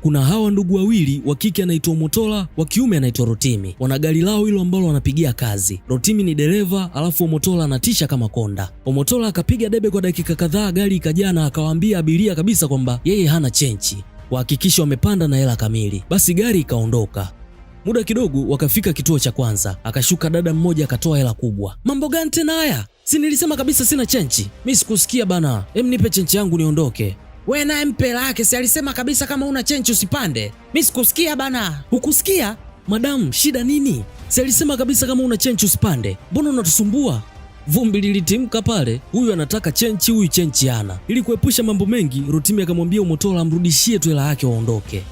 Kuna hawa ndugu wawili, wa kike anaitwa Omotola, wa kiume anaitwa Rotimi. Wana gari lao hilo ambalo wanapigia kazi. Rotimi ni dereva, alafu Omotola anatisha kama konda. Omotola akapiga debe kwa dakika kadhaa, gari ikajaa na akawaambia abiria kabisa kwamba yeye hana chenchi, wahakikisha wamepanda na hela kamili. Basi gari ikaondoka. Muda kidogo wakafika kituo cha kwanza, akashuka dada mmoja akatoa hela kubwa. Mambo gani tena haya? Si nilisema kabisa sina chenchi. Mimi sikusikia bana. Nipe chenchi yangu niondoke. We naye mpe lake, si alisema kabisa kama una chenchi usipande. Mimi sikusikia bana. Hukusikia? Madam, shida nini? Si alisema kabisa kama una chenchi usipande. Mbona unatusumbua? Vumbi lilitimka pale. Huyu anataka chenchi, huyu chenchi hana. Ili kuepusha mambo mengi, Rotimi akamwambia Omotola amrudishie tu hela yake waondoke.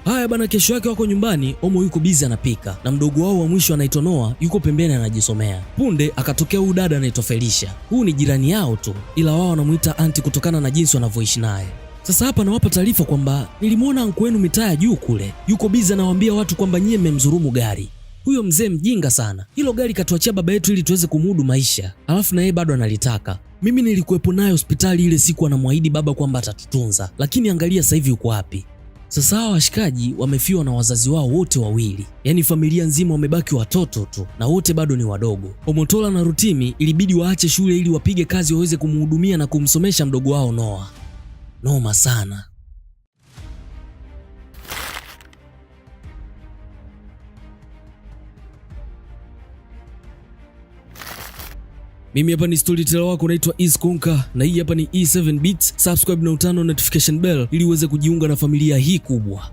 Haya bana, kesho yake wako nyumbani. Omo yuko busy anapika na mdogo wao wa mwisho anaitwa Noah yuko pembeni anajisomea. Punde akatokea huyu dada anaitwa Felicia. Huyu ni jirani yao tu, ila wao wanamuita anti kutokana na jinsi wanavyoishi naye. Sasa hapa nawapa taarifa kwamba nilimwona anko wenu mitaa ya juu kule, yuko busy anawaambia watu kwamba nyie mmemdhulumu gari. Huyo mzee mjinga sana. Hilo gari katuachia baba yetu ili tuweze kumudu maisha, alafu na yeye bado analitaka. Mimi nilikuwepo naye hospitali ile siku, anamwahidi baba kwamba atatutunza, lakini angalia sasa hivi yuko wapi. Sasa hawa washikaji wamefiwa na wazazi wao wote wawili, yaani familia nzima wamebaki watoto tu na wote bado ni wadogo. Omotola na Rotimi ilibidi waache shule ili wapige kazi waweze kumhudumia na kumsomesha mdogo wao Noah. Noma sana. Mimi hapa ni storyteller wako naitwa Iskonka na hii hapa ni E7 Beats. Subscribe na utano notification bell ili uweze kujiunga na familia hii kubwa.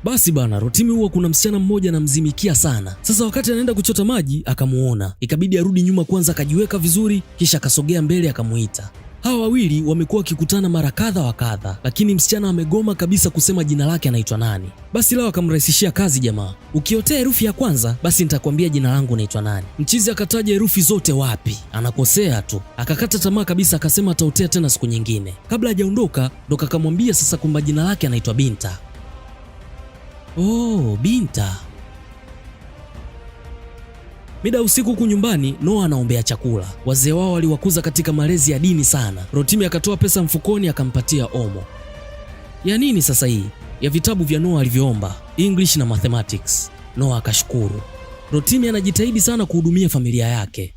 Basi bana, Rotimi huwa kuna msichana mmoja anamzimikia sana. Sasa wakati anaenda kuchota maji akamuona, ikabidi arudi nyuma kwanza akajiweka vizuri, kisha akasogea mbele akamuita. Hawa wawili wamekuwa wakikutana mara kadha wa kadha, lakini msichana amegoma kabisa kusema jina lake anaitwa nani. Basi leo akamrahisishia kazi jamaa. Ukiotea herufi ya kwanza basi nitakwambia jina langu naitwa nani. Mchizi akataja herufi zote wapi, anakosea tu. Akakata tamaa kabisa, akasema ataotea tena siku nyingine. Kabla hajaondoka ndo kakamwambia sasa kwamba jina lake anaitwa Binta. Oh, Binta. Mida usiku huku nyumbani, Noah anaombea chakula. Wazee wao waliwakuza katika malezi ya dini sana. Rotimi akatoa pesa mfukoni akampatia Omo. Ya nini sasa hii? Ya vitabu vya Noah alivyoomba, English na Mathematics. Noah akashukuru. Rotimi anajitahidi sana kuhudumia familia yake.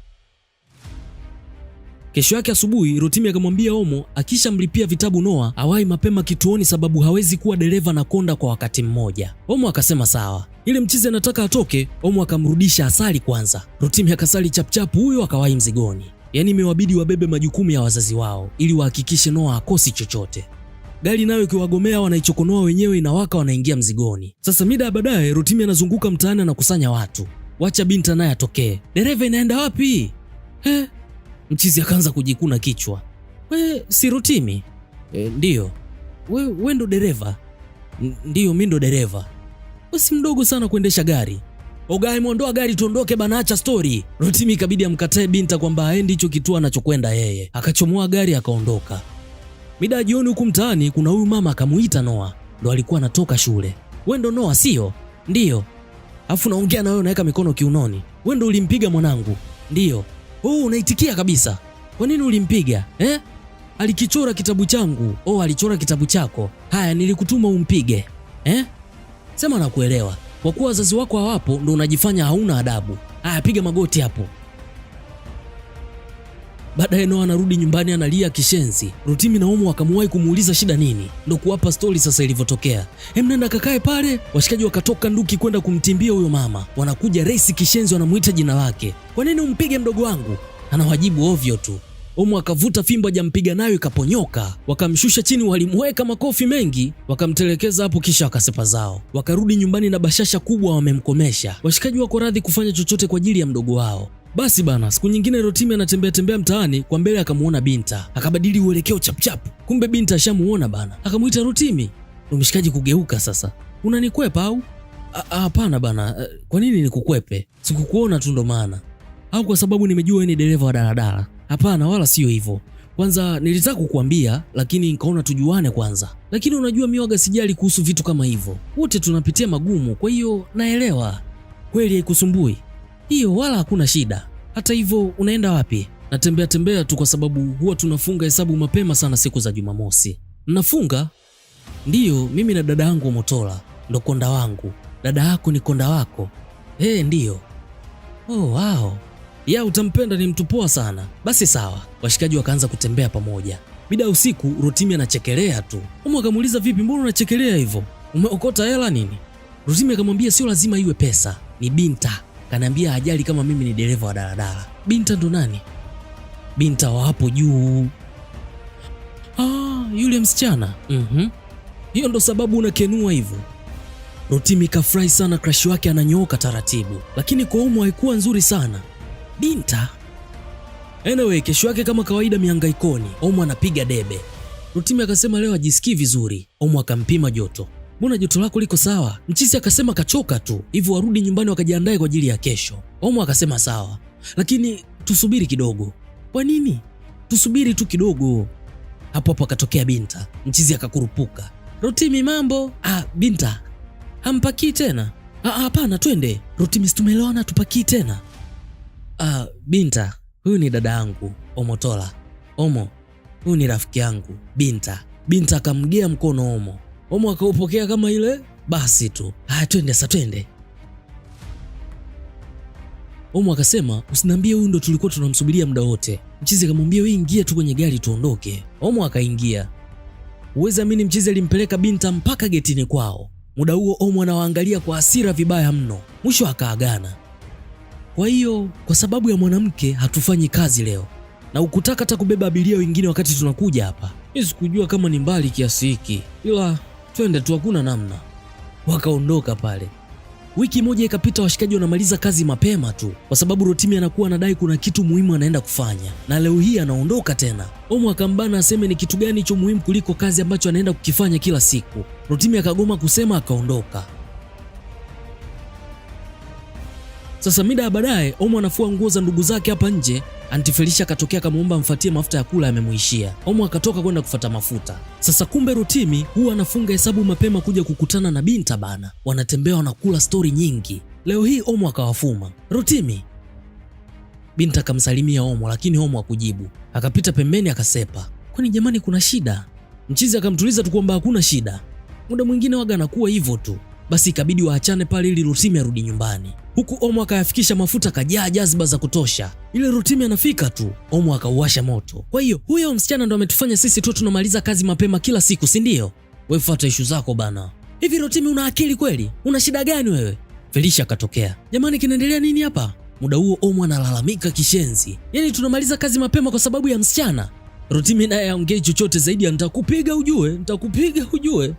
Kesho yake asubuhi, Rotimi akamwambia Omo akishamlipia vitabu Noah awahi mapema kituoni sababu hawezi kuwa dereva na konda kwa wakati mmoja. Omo akasema sawa. Ile mchizi anataka atoke, Omo akamrudisha asali kwanza. Rotimi akasali chapchapu, huyo akawahi mzigoni. Yaani imewabidi wabebe majukumu ya wazazi wao ili wahakikishe Noah hakosi chochote. Gari nayo ikiwagomea wanaichokonoa wenyewe, inawaka wanaingia mzigoni. Sasa mida baadaye, Rotimi anazunguka mtaani anakusanya watu. Wacha Binta naye atokee. Dereva inaenda wapi? Mchizi akaanza kujikuna kichwa. We si Rotimi? Ndiyo. We ndo dereva? Ndiyo, mimi ndo dereva. We si mdogo sana kuendesha gari? Ogai, muondoa gari tuondoke bana, acha story. Rotimi ikabidi amkatae Binta kwamba aendi hicho kituo anachokwenda yeye. Akachomoa gari akaondoka. Mida jioni huku mtaani kuna huyu mama akamuita Noah. Ndo alikuwa anatoka shule. We ndo Noah sio? Ndiyo. Afu naongea na wewe unaweka mikono kiunoni. We ndo ulimpiga mwanangu? Ndiyo. Unaitikia kabisa. Kwa nini ulimpiga? Alikichora kitabu changu. Alichora kitabu chako. Haya, nilikutuma umpige. Sema nakuelewa. Kwa kuwa wazazi wako hawapo ndo unajifanya hauna adabu. Haya, piga magoti hapo. Baadaye Noah anarudi nyumbani analia kishenzi. Rotimi na Omo akamwahi kumuuliza shida nini. Ndo kuwapa story sasa ilivyotokea. Nenda kakae pale. Washikaji wakatoka nduki kwenda kumtimbia huyo mama. Wanakuja race kishenzi, wanamuita jina lake. Kwa nini umpige mdogo wangu? Anawajibu ovyo tu. Omo akavuta fimbo ajampiga nayo ikaponyoka. Wakamshusha chini, walimweka makofi mengi, wakamtelekeza hapo kisha wakasepa zao. Wakarudi nyumbani na bashasha kubwa wamemkomesha. Washikaji wako radhi kufanya chochote kwa ajili ya mdogo wao. Basi bana, siku nyingine Rotimi anatembea mtaani, kwa mbele akamuona Binta. Akabadili uelekeo chapchap. Kumbe Binta ashamuona bana. Akamuita Rotimi. Mshikaji kugeuka sasa. Unanikwepa au? Hapana bana. Kwa nini nikukwepe? Sikukuona tu ndo maana. Au kwa sababu nimejua wewe ni dereva wa daladala? Hapana, wala sio hivyo. Kwanza nilitaka kukuambia lakini nikaona tujuane kwanza. Lakini unajua mimi waga sijali kuhusu vitu kama hivyo. Wote tunapitia magumu, kwa hiyo naelewa. Kweli haikusumbui? Hiyo wala hakuna shida. Hata hivyo unaenda wapi? Natembea tembea tu kwa sababu huwa tunafunga hesabu mapema sana siku za Jumamosi. Mnafunga? Ndiyo, mimi na dada yangu Motola ndo konda wangu. Dada yako ni konda wako? Ndiyo. Oh, wow. Ya, utampenda, ni mtu poa sana. Basi sawa. Washikaji wakaanza kutembea pamoja. Mida usiku Rotimi anachekelea tu. Omo akamuuliza, vipi, mbona unachekelea hivyo? Umeokota hela nini? Rotimi akamwambia sio lazima iwe pesa, ni Binta. Kaniambia ajali kama mimi ni dereva wa daladala. Binta ndo nani? Binta wa hapo juu. Yule msichana. Hiyo ndo sababu unakenua hivyo. Rotimi kafurahi sana, crush wake ananyooka taratibu, lakini kwa Omo haikuwa nzuri sana. Binta. Anyway, kesho yake kama kawaida mihangaikoni, Omo anapiga debe. Rotimi akasema leo ajisikii vizuri. Omo akampima joto. Mbona joto lako liko sawa? Mchizi akasema kachoka tu, hivyo warudi nyumbani wakajiandae kwa ajili ya kesho. Omo akasema sawa, lakini tusubiri kidogo. Kwa nini? Tusubiri tu kidogo. Hapo hapo akatokea Binta. Mchizi akakurupuka. Rotimi, mambo? Binta, hampakii tena? Hapana, twende. Rotimi, tumeelewana, tupakii tena. Binta, huyu ni dada yangu Omotola. Omo, huyu ni rafiki yangu Binta. Binta akamgea mkono Omo. Omo akaupokea kama ile basi tu. Twende sasa, twende. Omo akasema usiniambie huyu ndo tulikuwa tunamsubiria muda wote. Mchizi akamwambia wewe ingia tu kwenye gari tuondoke. Omo akaingia. Uweza amini, mchizi alimpeleka Binta mpaka getini kwao. Muda huo Omo anawaangalia kwa hasira vibaya mno. Mwisho akaagana. Kwa hiyo kwa sababu ya mwanamke hatufanyi kazi leo, na ukutaka hata kubeba abiria wengine wakati tunakuja hapa. Mimi sikujua kama ni mbali kiasi hiki, ila twende tu, hakuna namna. Wakaondoka pale. Wiki moja ikapita, washikaji wanamaliza kazi mapema tu kwa sababu Rotimi anakuwa anadai kuna kitu muhimu anaenda kufanya, na leo hii anaondoka tena. Omo akambana aseme ni kitu gani hicho muhimu kuliko kazi ambacho anaenda kukifanya kila siku. Rotimi akagoma kusema, akaondoka. Sasa mida ya baadaye, Omo anafua nguo za ndugu zake hapa nje. Aunti Felicia akatokea akamwomba amfuatie mafuta ya kula, yamemuishia. Omo akatoka kwenda kufuata mafuta. Sasa kumbe Rotimi huwa anafunga hesabu mapema kuja kukutana na Binta bana. Wanatembea wanakula stori nyingi. Leo hii Omo akawafuma. Rotimi. Binta akamsalimia Omo, lakini Omo hakujibu. Akapita pembeni akasepa. Kwani jamani kuna shida? Mchizi akamtuliza tu kwamba hakuna shida. Muda mwingine waga anakuwa hivyo tu. Basi ikabidi waachane pale ili Rotimi arudi nyumbani. Huku Omo akayafikisha mafuta kajaa jazba za kutosha. Ile Rotimi anafika tu, Omo akauwasha moto. Kwa hiyo huyo msichana ndo ametufanya sisi tu tunamaliza kazi mapema kila siku, si ndio? Wewe fuata ishu zako bana. Hivi Rotimi una akili kweli? Una shida gani wewe? Felicia akatokea. Jamani kinaendelea nini hapa? Muda huo Omo analalamika kishenzi. Yaani tunamaliza kazi mapema kwa sababu ya msichana? Rotimi naye aongei chochote zaidi ya nitakupiga ujue.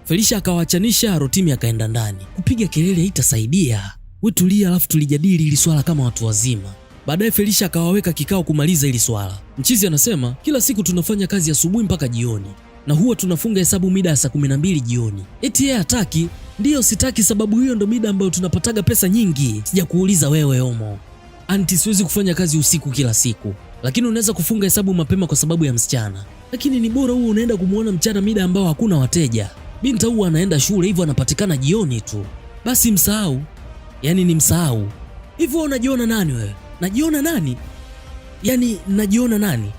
Felicia akawaachanisha, Rotimi akaenda ndani. Kupiga kelele haitasaidia. Wewe tulia, alafu tulijadili ili swala kama watu wazima. Baadaye Felicia akawaweka kikao kumaliza ili swala. Mchizi anasema kila siku tunafanya kazi asubuhi mpaka jioni, na huwa tunafunga hesabu mida ya saa 12 jioni. Eti yeye hataki? Ndiyo sitaki, sababu hiyo ndo mida ambayo tunapataga pesa nyingi. Sijakuuliza wewe Omo. Anti, siwezi kufanya kazi usiku kila siku, lakini unaweza kufunga hesabu mapema kwa sababu ya msichana. Lakini ni bora huo unaenda kumuona mchana mida ambao hakuna wateja. Binta huwa anaenda shule, hivyo anapatikana jioni tu. Basi msahau. Yaani ni msahau. Hivyo unajiona nani wewe? Najiona nani? Yaani najiona nani?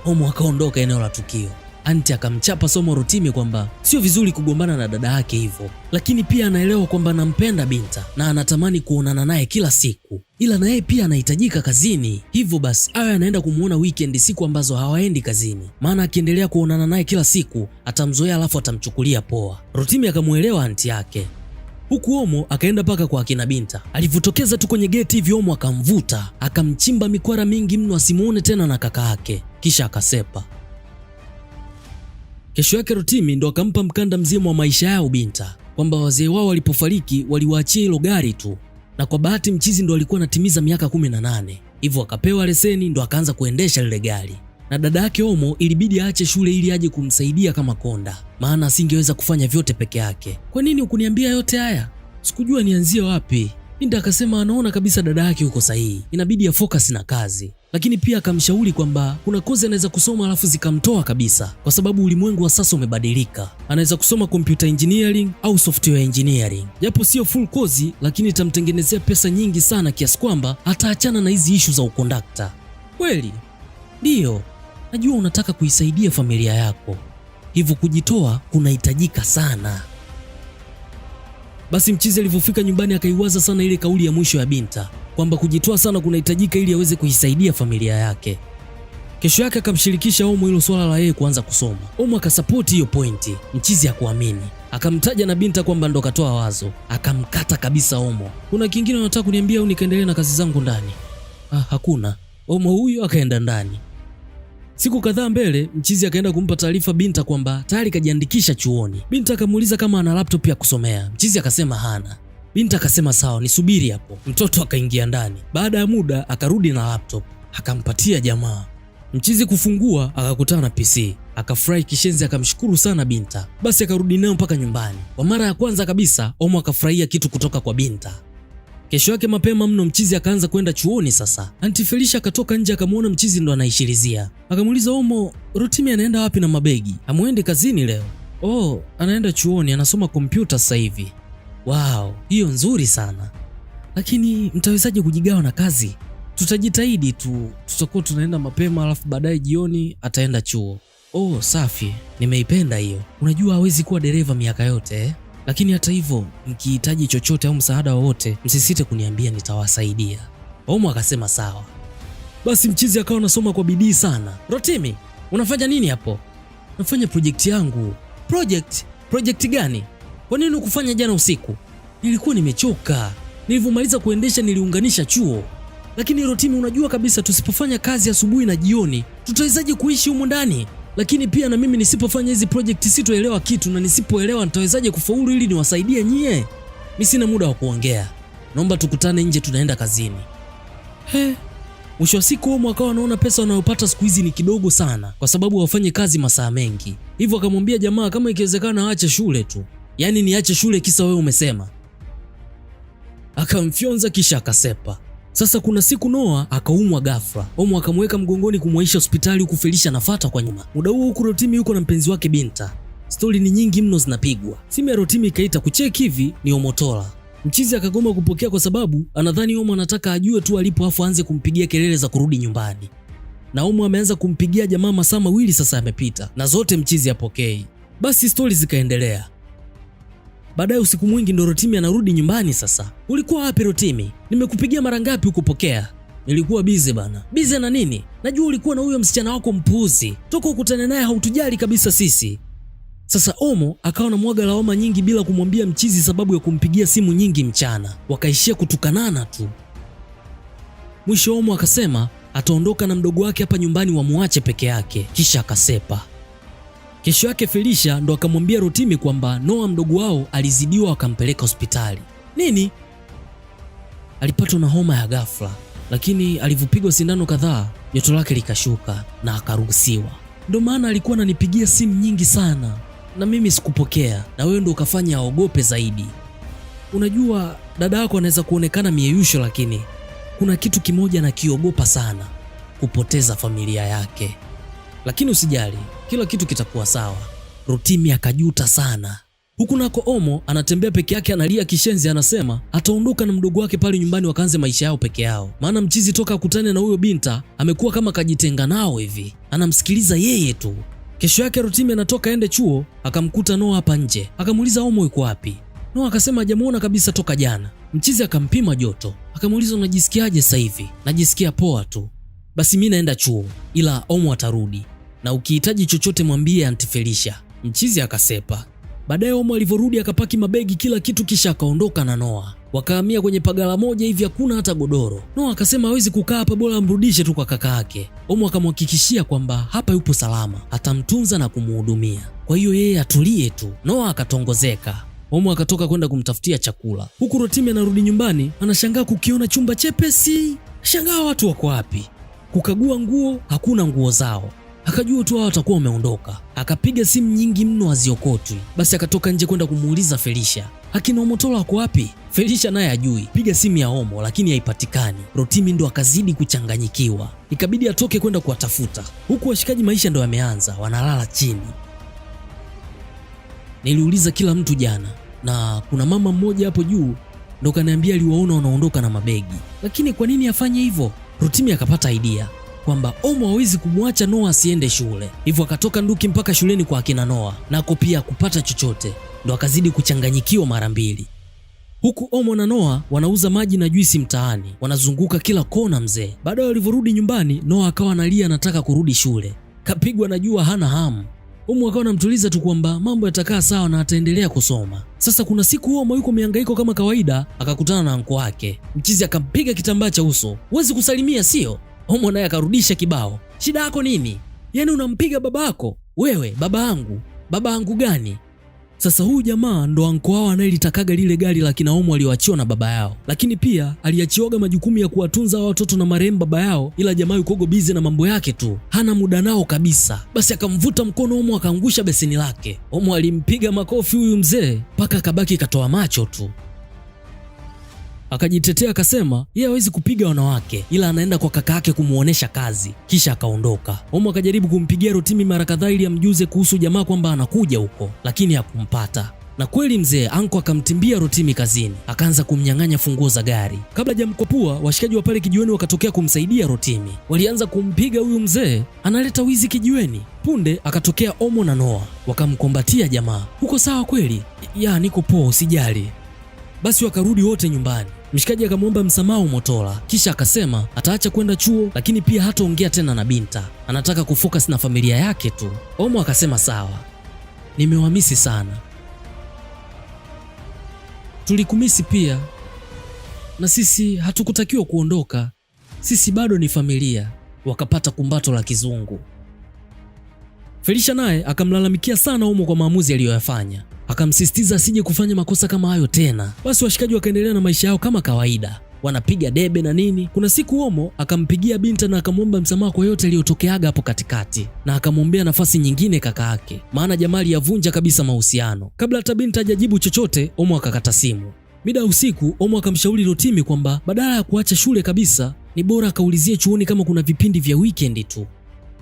Omo akaondoka eneo la tukio. Anti akamchapa somo Rotimi kwamba sio vizuri kugombana na dada yake hivyo, lakini pia anaelewa kwamba anampenda Binta na anatamani kuonana naye kila siku, ila na yeye pia anahitajika kazini. Hivyo basi awe anaenda kumuona weekend, siku ambazo hawaendi kazini, maana akiendelea kuonana naye kila siku atamzoea, alafu atamchukulia poa. Rotimi akamuelewa anti yake. Huku Omo akaenda paka kwa akina Binta. Alivyotokeza tu kwenye geti hivi, Omo akamvuta, akamchimba mikwara mingi mno asimuone tena na kaka yake, kisha akasepa. Kesho yake Rotimi ndo akampa mkanda mzima wa maisha yao Binta, kwamba wazee wao walipofariki waliwaachia hilo gari tu, na kwa bahati mchizi ndo alikuwa anatimiza miaka 18, hivyo akapewa leseni ndo akaanza kuendesha lile gari. Na dada yake Omo ilibidi aache shule ili aje kumsaidia kama konda, maana asingeweza kufanya vyote peke yake. Kwa nini hukuniambia yote haya? Sikujua nianzie wapi. Binta akasema anaona kabisa dada yake yuko sahihi, inabidi ya focus na kazi. Lakini pia akamshauri kwamba kuna kozi anaweza kusoma alafu zikamtoa kabisa, kwa sababu ulimwengu wa sasa umebadilika. Anaweza kusoma computer engineering au software engineering, japo sio full kozi, lakini itamtengenezea pesa nyingi sana kiasi kwamba ataachana na hizi issue za ukondakta. Kweli? Ndiyo, najua unataka kuisaidia familia yako, hivyo kujitoa kunahitajika sana. Basi mchizi alivyofika nyumbani akaiwaza sana ile kauli ya mwisho ya Binta kwamba kujitoa sana kunahitajika ili aweze kuisaidia familia yake. Kesho yake akamshirikisha Omo hilo swala la yeye kuanza kusoma. Omo akasapoti hiyo pointi, mchizi hakuamini. Akamtaja na Binta kwamba ndo katoa wazo, akamkata kabisa Omo. Kuna kingine unataka kuniambia au nikaendelee na kazi zangu ndani? Hakuna. Omo huyo akaenda ndani. Siku kadhaa mbele, mchizi akaenda kumpa taarifa Binta kwamba tayari kajiandikisha chuoni. Binta akamuuliza kama ana laptop ya kusomea. Mchizi akasema hana. Binta akasema sawa, nisubiri hapo. Mtoto akaingia ndani. Baada ya muda akarudi na laptop, akampatia jamaa. Mchizi kufungua akakutana na PC. Akafurahi kishenzi, akamshukuru sana Binta. Basi akarudi nayo mpaka nyumbani. Kwa mara ya kwanza kabisa Omo akafurahia kitu kutoka kwa Binta. Kesho yake mapema mno mchizi akaanza kwenda chuoni sasa. Aunti Felicia akatoka nje akamwona mchizi ndo anaishirizia. Akamuuliza Omo, Rotimi anaenda wapi na mabegi? Hamuendi kazini leo? Oh, anaenda chuoni, anasoma kompyuta sasa hivi. Wow, hiyo nzuri sana. Lakini mtawezaje kujigawa na kazi? Tutajitahidi tu, tutakuwa tunaenda mapema alafu baadaye jioni ataenda chuo. Oh, safi. Nimeipenda hiyo. Unajua hawezi kuwa dereva miaka yote. Lakini hata hivyo, mkihitaji chochote au msaada wowote, msisite kuniambia, nitawasaidia. Omo akasema sawa. Basi mchizi akawa anasoma kwa bidii sana. Rotimi, unafanya nini hapo? Nafanya project yangu. Project gani? Kwa nini ukufanya jana usiku? Nilikuwa nimechoka. Nilivyomaliza kuendesha niliunganisha chuo. Lakini Rotimi, unajua kabisa tusipofanya kazi asubuhi na jioni, tutawezaje kuishi humu ndani? Lakini pia na mimi nisipofanya hizi project sitoelewa kitu, na nisipoelewa nitawezaje kufaulu ili niwasaidie nyie? Mimi sina muda wa kuongea. Naomba tukutane nje, tunaenda kazini. Mwisho wa siku Omo akawa anaona pesa wanayopata siku hizi ni kidogo sana kwa sababu wafanye kazi masaa mengi. Hivyo akamwambia jamaa kama ikiwezekana aache shule tu. Yaani niache shule kisa wewe umesema. Akamfyonza kisha akasepa. Sasa kuna siku Noah akaumwa ghafla. Omo akamweka mgongoni kumwaisha hospitali huku Felicia anafuata kwa nyuma. Muda huo huku Rotimi yuko na mpenzi wake Binta. Stori ni nyingi mno zinapigwa. Simu ya Rotimi ikaita kucheki hivi ni Omotola. Mchizi akagoma kupokea kwa sababu anadhani Omo anataka ajue tu alipo afu aanze kumpigia kelele za kurudi nyumbani. Na Omo ameanza kumpigia jamaa masaa mawili sasa yamepita na zote mchizi hapokei. Basi stori zikaendelea. Baadaye usiku mwingi ndo Rotimi anarudi nyumbani sasa. Ulikuwa wapi Rotimi? Nimekupigia mara ngapi ukupokea? Nilikuwa busy bana. Busy na nini? Najua ulikuwa na huyo msichana wako mpuuzi. Toka ukutane naye hautujali kabisa sisi. Sasa Omo akawa na mwaga lawama nyingi bila kumwambia mchizi sababu ya kumpigia simu nyingi mchana. Wakaishia kutukanana tu. Mwisho Omo akasema ataondoka na mdogo wake hapa nyumbani wamuache peke yake. Kisha akasepa. Kesho yake Felicia ndo akamwambia Rotimi kwamba Noah mdogo wao alizidiwa wakampeleka hospitali. Nini? Alipatwa na homa ya ghafla, lakini alivyopigwa sindano kadhaa joto lake likashuka na akaruhusiwa. Ndio maana alikuwa ananipigia simu nyingi sana na mimi sikupokea, na wewe ndo ukafanya aogope zaidi. Unajua dada yako anaweza kuonekana mieyusho, lakini kuna kitu kimoja anakiogopa sana, kupoteza familia yake. Lakini usijali, kila kitu kitakuwa sawa. Rotimi akajuta sana. Huku nako Omo anatembea peke yake analia kishenzi, anasema ataondoka na mdogo wake pale nyumbani wakaanze maisha yao peke yao. Maana mchizi toka akutane na huyo Binta amekuwa kama kajitenga nao hivi. Anamsikiliza yeye tu. Kesho yake Rotimi anatoka ende chuo, akamkuta Noah hapa nje. Akamuuliza Omo yuko wapi? Noah akasema hajamuona kabisa toka jana. Mchizi akampima joto. Akamuuliza unajisikiaje sasa hivi? Najisikia poa tu. Basi mimi naenda chuo, ila Omo atarudi. Na ukihitaji chochote mwambie Aunti Felicia. Mchizi akasepa. Baadaye Omo alivyorudi akapaki mabegi kila kitu kisha akaondoka na Noah. Wakahamia kwenye pagala moja hivi hakuna hata godoro. Noah akasema hawezi kukaa hapa, bora amrudishe tu kwa kaka yake. Omo akamhakikishia kwamba hapa yupo salama, atamtunza na kumuhudumia. Kwa hiyo yeye atulie tu. Noah akatongozeka. Omo akatoka kwenda kumtafutia chakula. Huku Rotimi anarudi nyumbani, anashangaa kukiona chumba chepesi. Shangaa watu wako wapi? Kukagua nguo, hakuna nguo zao. Akajua tu hao watakuwa wameondoka. Akapiga simu nyingi mno haziokotwi. Basi akatoka nje kwenda kumuuliza Felicia, akina Omotola wako wapi? Felicia naye ajui. Piga simu ya Omo lakini haipatikani. Rotimi ndo akazidi kuchanganyikiwa. Ikabidi atoke kwenda kuwatafuta. Huku washikaji maisha ndo yameanza, wanalala chini. Niliuliza kila mtu jana na kuna mama mmoja hapo juu ndo kaniambia aliwaona wanaondoka na mabegi. Lakini kwa nini afanye hivyo? Rotimi akapata idea. kwamba Omo hawezi kumwacha Noah asiende shule, hivyo akatoka nduki mpaka shuleni kwa akina Noah, nako pia kupata chochote, ndo akazidi kuchanganyikiwa mara mbili. Huku Omo na Noah wanauza maji na juisi mtaani, wanazunguka kila kona mzee. Baadaye walivyorudi nyumbani, Noah akawa analia anataka kurudi shule, kapigwa na jua hana hamu. Omo akawa anamtuliza tu kwamba mambo yatakaa sawa na ataendelea kusoma. Sasa kuna siku Omo yuko mihangaiko kama kawaida, akakutana na anko wake. Mchizi akampiga kitambaa cha uso, huwezi kusalimia sio? Omo naye akarudisha kibao, shida yako nini? Yaani unampiga babako? Wewe baba yangu gani? Sasa huyu jamaa ndo anko wao anayelitakaga lile gari la kina Omo alioachiwa na baba yao, lakini pia aliachiwaga majukumu ya kuwatunza watoto na marehemu baba yao, ila jamaa yuko busy na mambo yake tu, hana muda nao kabisa. Basi akamvuta mkono Omo akaangusha beseni lake. Omo alimpiga makofi huyu mzee mpaka akabaki katoa macho tu. Akajitetea akasema yeye hawezi kupiga wanawake, ila anaenda kwa kaka yake kumuonesha kazi, kisha akaondoka. Omo akajaribu kumpigia Rotimi mara kadhaa ili amjuze kuhusu jamaa kwamba anakuja huko, lakini hakumpata. Na kweli mzee anko akamtimbia Rotimi kazini, akaanza kumnyang'anya funguo za gari. Kabla hajamkopua, washikaji wa pale kijiweni wakatokea kumsaidia Rotimi. Walianza kumpiga huyu mzee, analeta wizi kijiweni. Punde akatokea Omo na Noah, wakamkombatia jamaa. Uko sawa kweli? Ya, niko poa, usijali. Basi wakarudi wote nyumbani. Mshikaji akamwomba msamaha Umotola, kisha akasema ataacha kwenda chuo, lakini pia hataongea tena na Binta, anataka kufocus na familia yake tu. Omo akasema sawa, nimewamisi sana, tulikumisi pia, na sisi hatukutakiwa kuondoka, sisi bado ni familia. Wakapata kumbato la kizungu. Felicia naye akamlalamikia sana Omo kwa maamuzi aliyoyafanya, akamsisitiza asije kufanya makosa kama hayo tena. Basi washikaji wakaendelea na maisha yao kama kawaida, wanapiga debe na nini. Kuna siku Omo akampigia Binta na akamwomba msamaha kwa yote aliyotokeaga hapo katikati, na akamwombea nafasi nyingine kaka yake, maana jamaa aliyavunja kabisa mahusiano. Kabla hata Binta hajajibu chochote, Omo akakata simu. Mida usiku, Omo akamshauri Rotimi kwamba badala ya kuacha shule kabisa, ni bora akaulizie chuoni kama kuna vipindi vya weekend tu.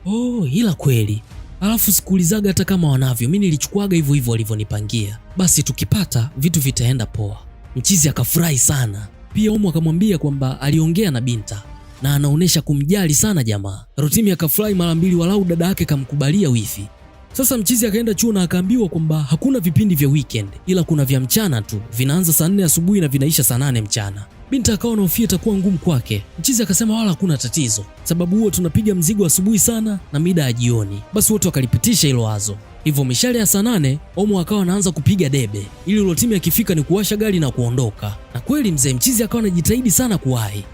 Oh, ila kweli. Alafu sikuulizaga hata kama wanavyo, mimi nilichukuaga hivyo hivyo walivyonipangia. Basi tukipata vitu vitaenda poa. Mchizi akafurahi sana. Pia Omo akamwambia kwamba aliongea na Binta na anaonesha kumjali sana jamaa. Rotimi akafurahi mara mbili, walau dada yake kamkubalia wifi. Sasa mchizi akaenda chuo na akaambiwa kwamba hakuna vipindi vya weekend, ila kuna vya mchana tu, vinaanza saa 4 asubuhi na vinaisha saa 8 mchana. Binta akawa anahofia itakuwa ngumu kwake. Mchizi akasema wala hakuna tatizo, sababu huo tunapiga mzigo asubuhi sana na mida ya jioni. Basi wote wakalipitisha hilo wazo. Hivyo mishale ya saa 8 Omo akawa anaanza kupiga debe ili Rotimi akifika ni kuwasha gari na kuondoka. Na kweli mzee mchizi akawa anajitahidi sana kuwahi.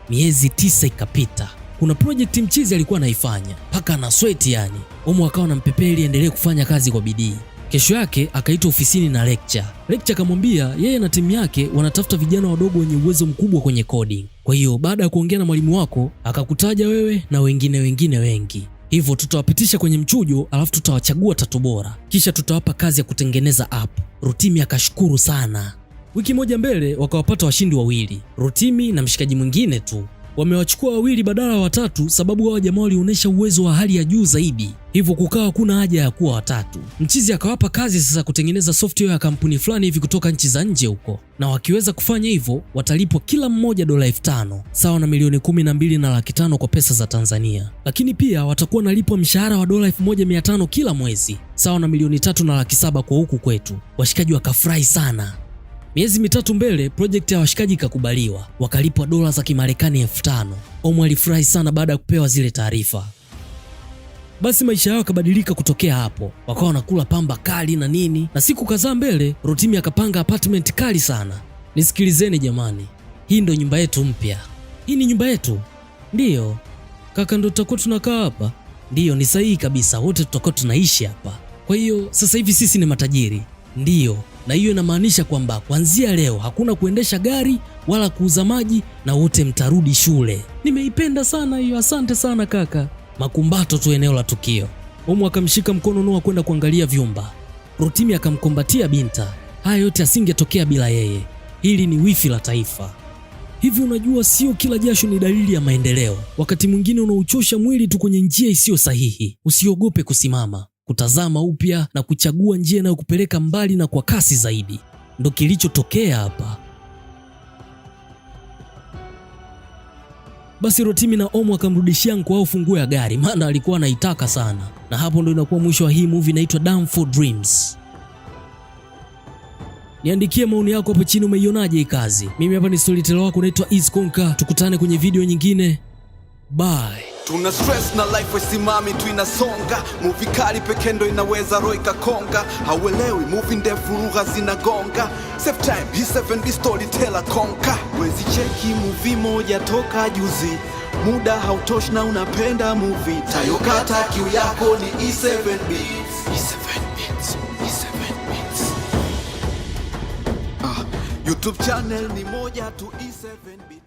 Miezi 9 ikapita. Kuna project mchizi alikuwa anaifanya mpaka ana sweat yani. Omo akawa anampepea ili endelee kufanya kazi kwa bidii. Kesho yake akaitwa ofisini na lecture akamwambia yeye na timu yake wanatafuta vijana wadogo wenye uwezo mkubwa kwenye coding. Kwa hiyo baada ya kuongea na mwalimu wako akakutaja wewe na wengine wengi. Hivyo tutawapitisha kwenye mchujo, alafu tutawachagua 3 bora, kisha tutawapa kazi ya kutengeneza app. Rotimi akashukuru sana. Wiki moja mbele wakawapata washindi 2, Rotimi na mshikaji mwingine tu. Wamewachukua 2 badala ya 3 sababu hao jamaa walionyesha uwezo wa hali ya juu zaidi, hivyo kukawa hakuna haja ya kuwa 3. Mchizi akawapa kazi sasa kutengeneza software ya kampuni fulani hivi kutoka nchi za nje huko, na wakiweza kufanya hivyo watalipwa kila mmoja $5,000 sawa na milioni 12.5 kwa pesa za Tanzania, lakini pia watakuwa nalipwa mshahara wa $1,500 kila mwezi sawa na milioni 3.7 kwa huku kwetu. Washikaji wakafurahi sana. Miezi 3 mbele project ya washikaji ikakubaliwa, wakalipwa dola za Kimarekani 5,000. Omo alifurahi sana baada ya kupewa zile taarifa. Basi maisha yao yakabadilika kutokea hapo, wakawa wanakula pamba kali na nini, na siku kadhaa mbele Rotimi akapanga apartment kali sana. Nisikilizeni jamani, hii ndo nyumba yetu mpya. Hii ni nyumba yetu? Ndiyo. Kaka, ndo tutakuwa tunakaa hapa? Ndiyo, ni sahihi kabisa, wote tutakuwa tunaishi hapa. Kwa hiyo sasa hivi sisi ni matajiri? Ndiyo. Na hiyo inamaanisha kwamba kuanzia leo hakuna kuendesha gari wala kuuza maji na wote mtarudi shule. Nimeipenda sana hiyo, asante sana kaka. Makumbato tu eneo la tukio. Omo akamshika mkono Noah kwenda kuangalia vyumba. Rotimi akamkombatia Binta. Haya yote asingetokea bila yeye. Hili ni wifi la taifa. Hivi unajua sio kila jasho ni dalili ya maendeleo. Wakati mwingine unauchosha mwili tu kwenye njia isiyo sahihi. Usiogope kusimama, kutazama upya na kuchagua njia inayokupeleka mbali na kwa kasi zaidi. Ndo kilichotokea hapa. Basi Rotimi na Omo akamrudishia anko wao funguo ya gari, maana alikuwa anaitaka sana. Na hapo ndo inakuwa mwisho wa hii movie inaitwa Dumb for Dreams. Niandikie maoni yako hapo chini, umeionaje hii kazi? Mimi hapa ni storyteller wako naitwa East Konka. Tukutane kwenye video nyingine. Bye. Tuna stress na life wesimami tu inasonga. Movie kali pekee ndo inaweza roho ikakonga. Hauelewi movie ndefu lugha zinagonga. Save time, hii 7B storyteller konka. Wezi cheki movie moja toka juzi. Muda hautoshi na unapenda movie. Tayokata kiu yako ni E7B. E7B. YouTube channel ni moja tu E7B.